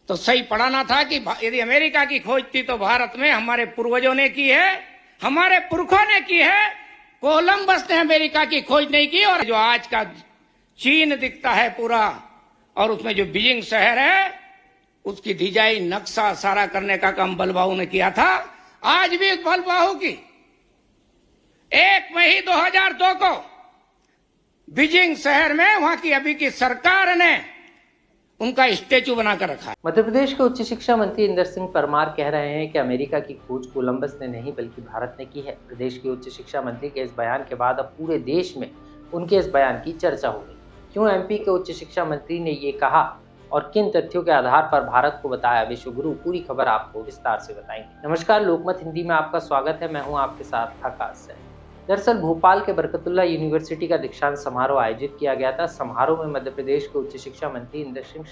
तो सही पढ़ाना था कि यदि अमेरिका की खोज थी तो भारत में हमारे पूर्वजों ने की है, हमारे पुरखों ने की है। कोलंबस ने अमेरिका की खोज नहीं की। और जो आज का चीन दिखता है पूरा, और उसमें जो बीजिंग शहर है उसकी डिजाइन नक्शा सारा करने का काम बलबाहु ने किया था। आज भी बलबाहु की 1 मई 2002 को बीजिंग शहर में वहां की अभी की सरकार ने उनका स्टेचू बनाकर रखा है। मध्य प्रदेश के उच्च शिक्षा मंत्री इंदर सिंह परमार कह रहे हैं कि अमेरिका की खोज कोलंबस ने नहीं बल्कि भारत ने की है। प्रदेश के उच्च शिक्षा मंत्री के इस बयान के बाद अब पूरे देश में उनके इस बयान की चर्चा हो गई। क्यों एमपी के उच्च शिक्षा मंत्री ने ये कहा और किन तथ्यों के आधार पर भारत को बताया विश्वगुरु, पूरी खबर आपको विस्तार से बताएंगे। नमस्कार, लोकमत हिंदी में आपका स्वागत है। मैं हूँ आपके साथ आकाश सैन। दरअसल भोपाल के बरकतुल्ला यूनिवर्सिटी का दीक्षांत समारोह आयोजित किया गया था। समारोह में मध्य प्रदेश के उच्च शिक्षा मंत्री इंदर सिंह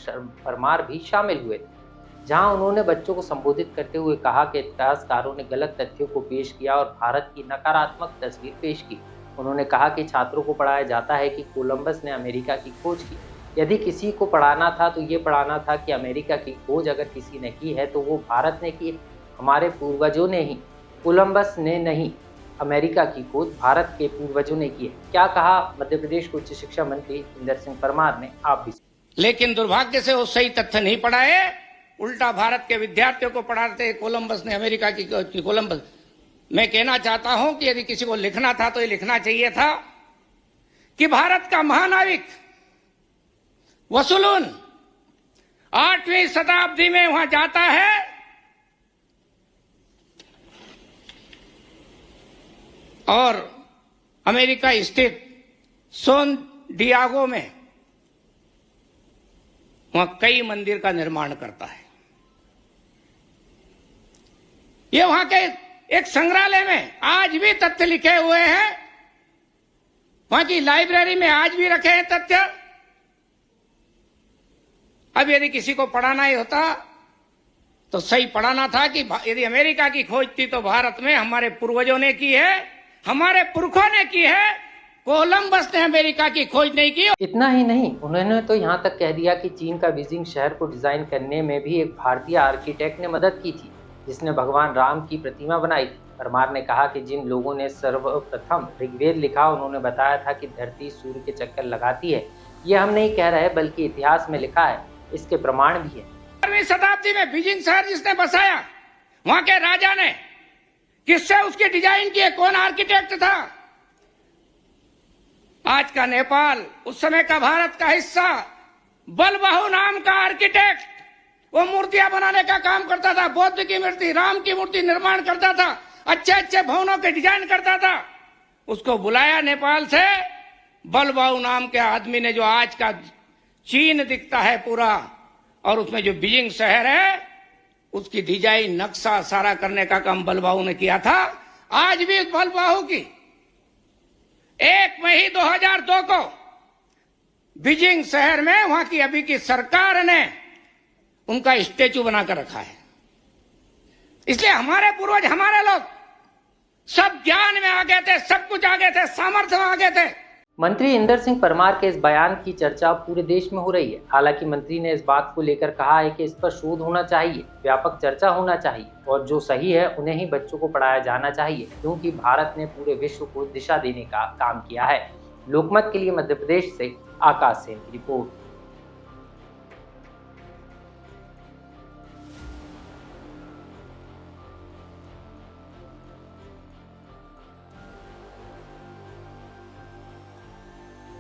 परमार भी शामिल हुए थे, जहां उन्होंने बच्चों को संबोधित करते हुए कहा कि इतिहासकारों ने गलत तथ्यों को पेश किया और भारत की नकारात्मक तस्वीर पेश की। उन्होंने कहा कि छात्रों को पढ़ाया जाता है कि कोलंबस ने अमेरिका की खोज की। यदि किसी को पढ़ाना था तो ये पढ़ाना था कि अमेरिका की खोज अगर किसी ने की है तो वो भारत ने की, हमारे पूर्वजों ने ही, कोलंबस ने नहीं। अमेरिका की खोज भारत के पूर्वजों ने की है। क्या कहा मध्य प्रदेश के उच्च शिक्षा मंत्री इंदर सिंह परमार ने, आप भी। लेकिन दुर्भाग्य से वो सही तथ्य नहीं पढ़ाए, उल्टा भारत के विद्यार्थियों को पढ़ाते कोलंबस ने अमेरिका की खोज की। कोलंबस, मैं कहना चाहता हूं कि यदि किसी को लिखना था तो ये लिखना चाहिए था कि भारत का महानाविक वसुलून 8वीं शताब्दी में वहां जाता है और अमेरिका स्थित सोन डियागो में वहां कई मंदिर का निर्माण करता है। ये वहां के एक संग्रहालय में आज भी तथ्य लिखे हुए हैं, वहां की लाइब्रेरी में आज भी रखे हैं तथ्य। अब यदि किसी को पढ़ाना ही होता तो सही पढ़ाना था कि यदि अमेरिका की खोज थी तो भारत में हमारे पूर्वजों ने की है, हमारे पुरखों ने की है। कोलंबस ने अमेरिका की खोज नहीं की। इतना ही नहीं, उन्होंने तो यहाँ तक कह दिया कि चीन का बीजिंग शहर को डिजाइन करने में भी एक भारतीय आर्किटेक्ट ने मदद की थी, जिसने भगवान राम की प्रतिमा बनाई थी। परमार ने कहा कि जिन लोगों ने सर्वप्रथम ऋग्वेद लिखा, उन्होंने बताया था कि धरती सूर्य के चक्कर लगाती है। ये हम नहीं कह रहे बल्कि इतिहास में लिखा है, इसके प्रमाण भी है। 12वीं शताब्दी में बीजिंग शहर जिसने बसाया, वहां के राजा ने किससे उसकी डिजाइन की है, कौन आर्किटेक्ट था? आज का नेपाल, उस समय का भारत का हिस्सा, बलबाहु नाम का आर्किटेक्ट वो मूर्तियां बनाने का काम करता था। बौद्ध की मूर्ति, राम की मूर्ति निर्माण करता था, अच्छे अच्छे भवनों के डिजाइन करता था। उसको बुलाया नेपाल से, बलबाहु नाम के आदमी ने, जो आज का चीन दिखता है पूरा, और उसमें जो बीजिंग शहर है उसकी डिजाइन नक्शा सारा करने का काम बलबाहु ने किया था। आज भी बलबाहु की 1 मई 2002 को बीजिंग शहर में वहां की अभी की सरकार ने उनका स्टेचू बनाकर रखा है। इसलिए हमारे पूर्वज, हमारे लोग सब ज्ञान में आगे थे, सब कुछ आगे थे, सामर्थ्य में आगे थे। मंत्री इंदर सिंह परमार के इस बयान की चर्चा पूरे देश में हो रही है। हालांकि मंत्री ने इस बात को लेकर कहा है कि इस पर शोध होना चाहिए, व्यापक चर्चा होना चाहिए और जो सही है उन्हें ही बच्चों को पढ़ाया जाना चाहिए, क्योंकि भारत ने पूरे विश्व को दिशा देने का काम किया है। लोकमत के लिए मध्य प्रदेश से आकाश सेन की रिपोर्ट।